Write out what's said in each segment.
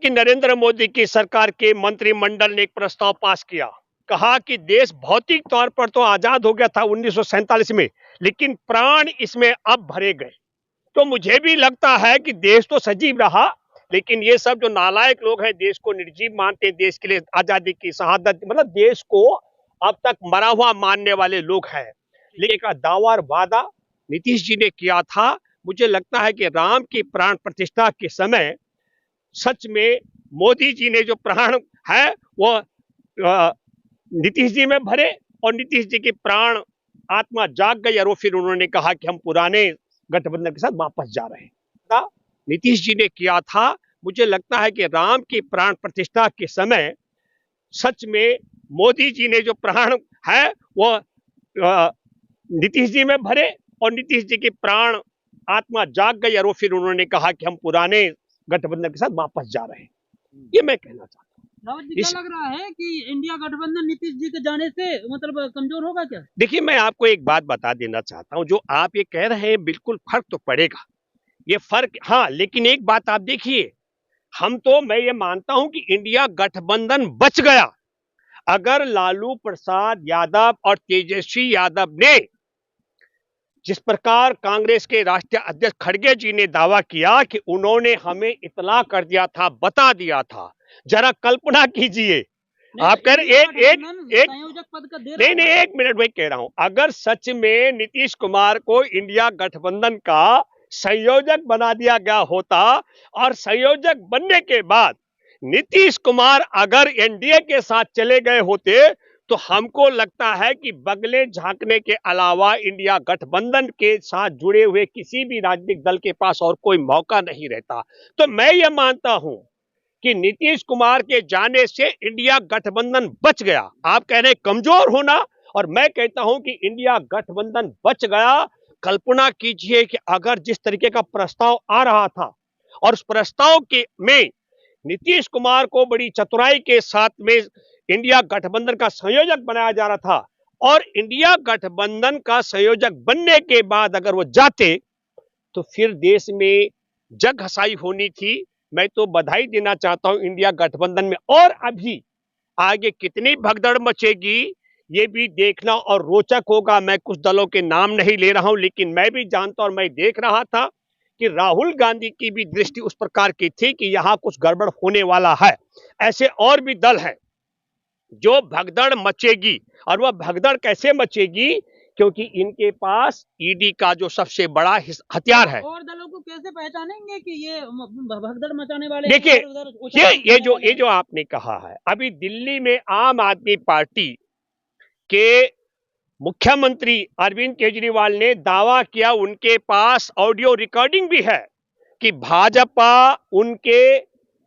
कि नरेंद्र मोदी की सरकार के मंत्रिमंडल ने एक प्रस्ताव पास किया। कहा कि देश भौतिक तौर पर तो आजाद हो गया था 1947 में, लेकिन प्राण इसमें अब भरे गए। तो मुझे भी लगता है कि देश तो सजीव रहा, लेकिन ये सब जो नालायक लोग हैं, देश को निर्जीव मानते हैं, देश के लिए आजादी की शहादत, मतलब देश को अब तक मरा हुआ मानने वाले लोग हैं। लेकिन का दावा और वादा नीतीश जी ने किया था। मुझे लगता है कि राम की प्राण प्रतिष्ठा के समय सच में मोदी जी ने जो प्राण है वो नीतीश जी में भरे, और नीतीश जी की प्राण आत्मा जाग गई, और वो फिर उन्होंने कहा कि हम पुराने गठबंधन के साथ वापस जा रहे हैं। नीतीश जी ने किया था। मुझे लगता है कि राम की प्राण प्रतिष्ठा के समय सच में मोदी जी ने जो प्राण है वो नीतीश जी में भरे, और नीतीश जी की प्राण आत्मा जाग गई, और वो फिर उन्होंने कहा कि हम पुराने गठबंधन के साथ वापस जा रहे हैं। ये मैं कहना चाहता हूँ। रावत जी, क्या लग रहा है कि इंडिया गठबंधन नीतीश जी के जाने से मतलब कमजोर होगा क्या? देखिए, मैं आपको एक बात बता देना चाहता हूँ, जो आप ये कह रहे हैं बिल्कुल फर्क तो पड़ेगा, ये फर्क, हाँ, लेकिन एक बात आप देखिए, मैं ये मानता हूं कि इंडिया गठबंधन बच गया अगर लालू प्रसाद यादव और तेजस्वी यादव ने, जिस प्रकार कांग्रेस के राष्ट्रीय अध्यक्ष खड़गे जी ने दावा किया कि उन्होंने हमें इत्तला कर दिया था, बता दिया था। जरा कल्पना कीजिए, आप कह रहे एक संयोजक पद का दे नहीं, एक मिनट में कह रहा हूं, अगर सच में नीतीश कुमार को इंडिया गठबंधन का संयोजक बना दिया गया होता, और संयोजक बनने के बाद नीतीश कुमार अगर एनडीए के साथ चले गए होते, तो हमको लगता है कि बगले झांकने के अलावा इंडिया गठबंधन के साथ जुड़े हुए किसी भी राजनीतिक दल के पास और कोई मौका नहीं रहता। तो मैं ये मानता हूं कि नीतीश कुमार के जाने से इंडिया गठबंधन बच गया। आप कह रहे कमजोर होना, और मैं कहता हूं कि इंडिया गठबंधन बच गया। कल्पना कीजिए कि अगर जिस तरीके का प्रस्ताव आ रहा था, और उस प्रस्ताव के में नीतीश कुमार को बड़ी चतुराई के साथ में इंडिया गठबंधन का संयोजक बनाया जा रहा था, और इंडिया गठबंधन का संयोजक बनने के बाद अगर वो जाते, तो फिर देश में जग घसाई होनी थी। मैं तो बधाई देना चाहता हूं इंडिया गठबंधन में, और अभी आगे कितनी भगदड़ मचेगी ये भी देखना और रोचक होगा। मैं कुछ दलों के नाम नहीं ले रहा हूं, लेकिन मैं भी जानता और मैं देख रहा था कि राहुल गांधी की भी दृष्टि उस प्रकार की थी कि यहां कुछ गड़बड़ होने वाला है। ऐसे और भी दल हैं जो भगदड़ मचेगी, और वह भगदड़ कैसे मचेगी, क्योंकि इनके पास ईडी का जो सबसे बड़ा हथियार है। और दलों को कैसे पहचानेंगे कि ये भगदड़ मचाने वाले? देखिए, ये जो आपने कहा है, अभी दिल्ली में आम आदमी पार्टी के मुख्यमंत्री अरविंद केजरीवाल ने दावा किया, उनके पास ऑडियो रिकॉर्डिंग भी है, कि भाजपा उनके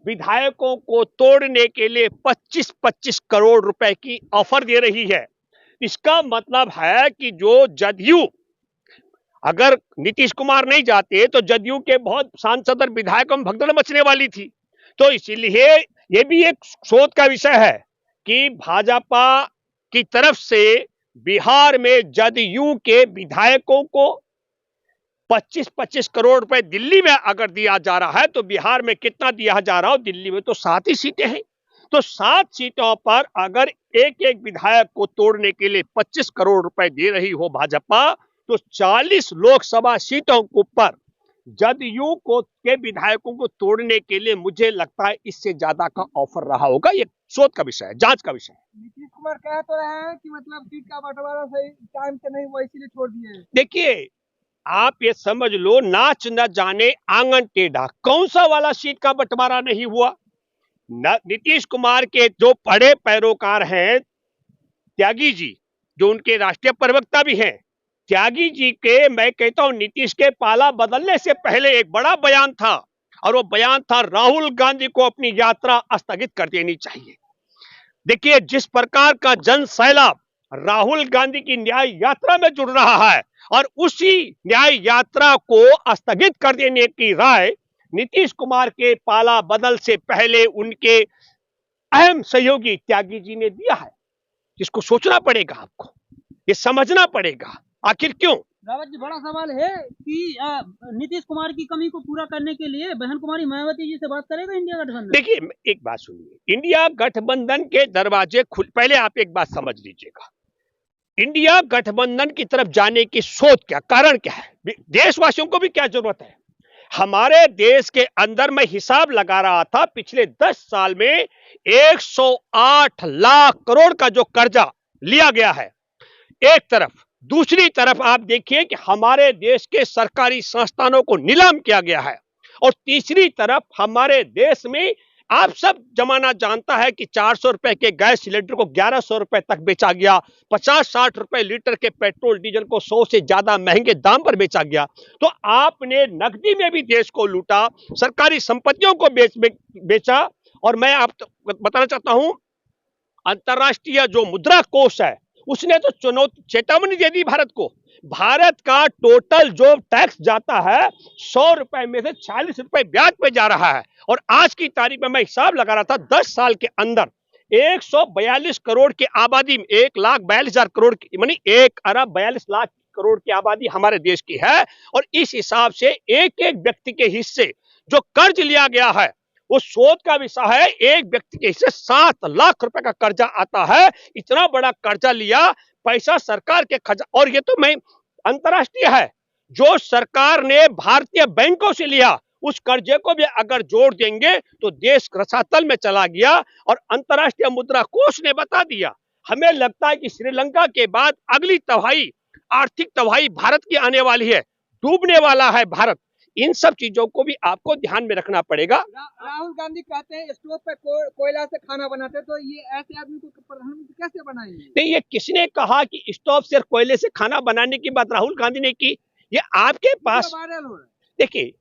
विधायकों को तोड़ने के लिए 25-25 करोड़ रुपए की ऑफर दे रही है। इसका मतलब है कि जो जदयू, अगर नीतीश कुमार नहीं जाते तो जदयू के बहुत सांसद और विधायकों में भगदड़ मचने वाली थी। तो इसीलिए ये भी एक शोध का विषय है कि भाजपा की तरफ से बिहार में जदयू के विधायकों को 25-25 करोड़ रुपए दिल्ली में अगर दिया जा रहा है, तो बिहार में कितना दिया जा रहा हो? दिल्ली में तो 7 ही सीटें हैं। तो 7 सीटों पर अगर एक एक विधायक को तोड़ने के लिए 25 करोड़ रुपए दे रही हो भाजपा, तो 40 लोकसभा सीटों पर जदयू को के विधायकों को तोड़ने के लिए मुझे लगता है इससे ज्यादा का ऑफर रहा होगा। ये शोध का विषय है, जांच का विषय है। नीतीश कुमार कह तो रहे हैं कि मतलब सीट का बंटवारा सही टाइम से नहीं हुआ, इसीलिए छोड़ दिए। देखिए, आप ये समझ लो, नाच न जाने आंगन टेढ़ा, कौन सा वाला सीट का बंटवारा नहीं हुआ? नीतीश कुमार के जो बड़े पैरोकार हैं त्यागी जी, जो उनके राष्ट्रीय प्रवक्ता भी हैं, त्यागी जी के, मैं कहता हूं नीतीश के पाला बदलने से पहले एक बड़ा बयान था, और वो बयान था राहुल गांधी को अपनी यात्रा स्थगित कर देनी चाहिए। देखिए, जिस प्रकार का जन सैलाब राहुल गांधी की न्याय यात्रा में जुड़ रहा है, और उसी न्याय यात्रा को स्थगित कर देने की राय नीतीश कुमार के पाला बदल से पहले उनके अहम सहयोगी त्यागी जी ने दिया है। जिसको सोचना पड़ेगा, आपको ये समझना पड़ेगा, आखिर क्यों? रावत जी, बड़ा सवाल है कि नीतीश कुमार की कमी को पूरा करने के लिए बहन कुमारी मायावती जी से बात करेगा इंडिया गठबंधन? देखिए, एक बात सुनिए, इंडिया गठबंधन के दरवाजे खुल, पहले आप एक बात समझ लीजिएगा, इंडिया गठबंधन की तरफ जाने की सोच क्या, कारण क्या है, देशवासियों को भी क्या जरूरत है। हमारे देश के अंदर मैं हिसाब लगा रहा था, पिछले 10 साल में 108 लाख करोड़ का जो कर्जा लिया गया है एक तरफ, दूसरी तरफ आप देखिए कि हमारे देश के सरकारी संस्थानों को नीलाम किया गया है, और तीसरी तरफ हमारे देश में आप सब जमाना जानता है कि 400 रुपए के गैस सिलेंडर को 1100 रुपए तक बेचा गया, 50-60 रुपए लीटर के पेट्रोल डीजल को 100 से ज्यादा महंगे दाम पर बेचा गया। तो आपने नकदी में भी देश को लूटा, सरकारी संपत्तियों को बेचा। और मैं आप बताना चाहता हूं, अंतरराष्ट्रीय जो मुद्रा कोष है उसने तो चेतावनी दे दी भारत को। भारत का टोटल जो टैक्स जाता है 100 रुपए में से 40 रुपए ब्याज पे जा रहा है, और आज की तारीख में मैं हिसाब लगा रहा था, 10 साल के अंदर 142 करोड़ की आबादी में 1,42,000 करोड़ की, यानी 1,42,00,000 करोड़ की आबादी हमारे देश की है। और इस हिसाब से एक एक व्यक्ति के हिस्से जो कर्ज लिया गया है वो शोध का विषय है, एक व्यक्ति के हिस्से 7 लाख रुपए का कर्जा आता है। इतना बड़ा कर्जा लिया, पैसा सरकार के खजा, और ये तो मैं अंतरराष्ट्रीय है, जो सरकार ने भारतीय बैंकों से लिया उस कर्जे को भी अगर जोड़ देंगे तो देश रसातल में चला गया। और अंतरराष्ट्रीय मुद्रा कोष ने बता दिया, हमें लगता है कि श्रीलंका के बाद अगली तबाही, आर्थिक तबाही भारत की आने वाली है, डूबने वाला है भारत। इन सब चीजों को भी आपको ध्यान में रखना पड़ेगा। राहुल गांधी कहते हैं स्टोव पे कोयला से खाना बनाते, तो ये ऐसे आदमी को प्रधानमंत्री कैसे बनाएंगे? नहीं, ये किसने कहा कि स्टोव से कोयले से खाना बनाने की बात राहुल गांधी ने की? ये आपके पास वायरल हो रहा है। देखिए,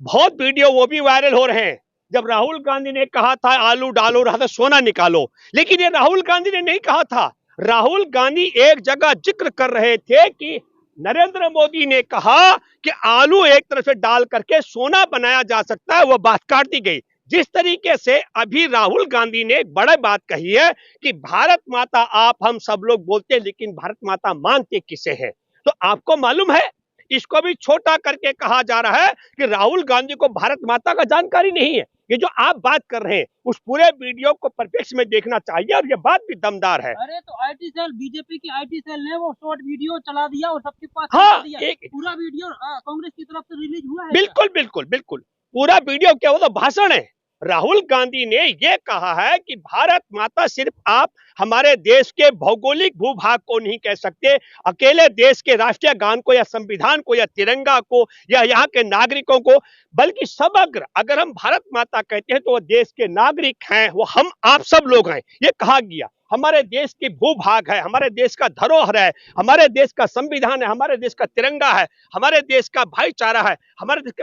बहुत वीडियो वो भी वायरल हो रहे हैं। जब राहुल गांधी ने कहा था आलू डालो रहा था सोना निकालो, लेकिन ये राहुल गांधी ने नहीं कहा था। राहुल गांधी एक जगह जिक्र कर रहे थे कि नरेंद्र मोदी ने कहा कि आलू एक तरफ से डाल करके सोना बनाया जा सकता है, वह बात काट दी गई। जिस तरीके से अभी राहुल गांधी ने एक बड़ा बात कही है कि भारत माता आप हम सब लोग बोलते हैं, लेकिन भारत माता मानते किसे हैं? तो आपको मालूम है, इसको भी छोटा करके कहा जा रहा है कि राहुल गांधी को भारत माता का जानकारी नहीं है। ये जो आप बात कर रहे हैं उस पूरे वीडियो को परफेक्ट में देखना चाहिए, और ये बात भी दमदार है। अरे तो आईटी सेल, बीजेपी की आईटी सेल ने वो शॉर्ट वीडियो चला दिया और सबके पास हाँ, दिया। पूरा वीडियो कांग्रेस की तरफ से रिलीज हुआ है। बिल्कुल बिल्कुल बिल्कुल, पूरा वीडियो क्या, वो तो भाषण है। राहुल गांधी ने यह कहा है कि भारत माता सिर्फ आप हमारे देश के भौगोलिक भूभाग को नहीं कह सकते, अकेले देश के राष्ट्रीय गान को या संविधान को या तिरंगा को या यहाँ के नागरिकों को, बल्कि समग्र, अगर हम भारत माता कहते हैं तो वह देश के नागरिक हैं, वो हम आप सब लोग हैं, ये कहा गया। हमारे देश के भूभाग है, हमारे देश का धरोहर है, हमारे देश का संविधान है, हमारे देश का तिरंगा है, हमारे देश का भाईचारा है, हमारे देश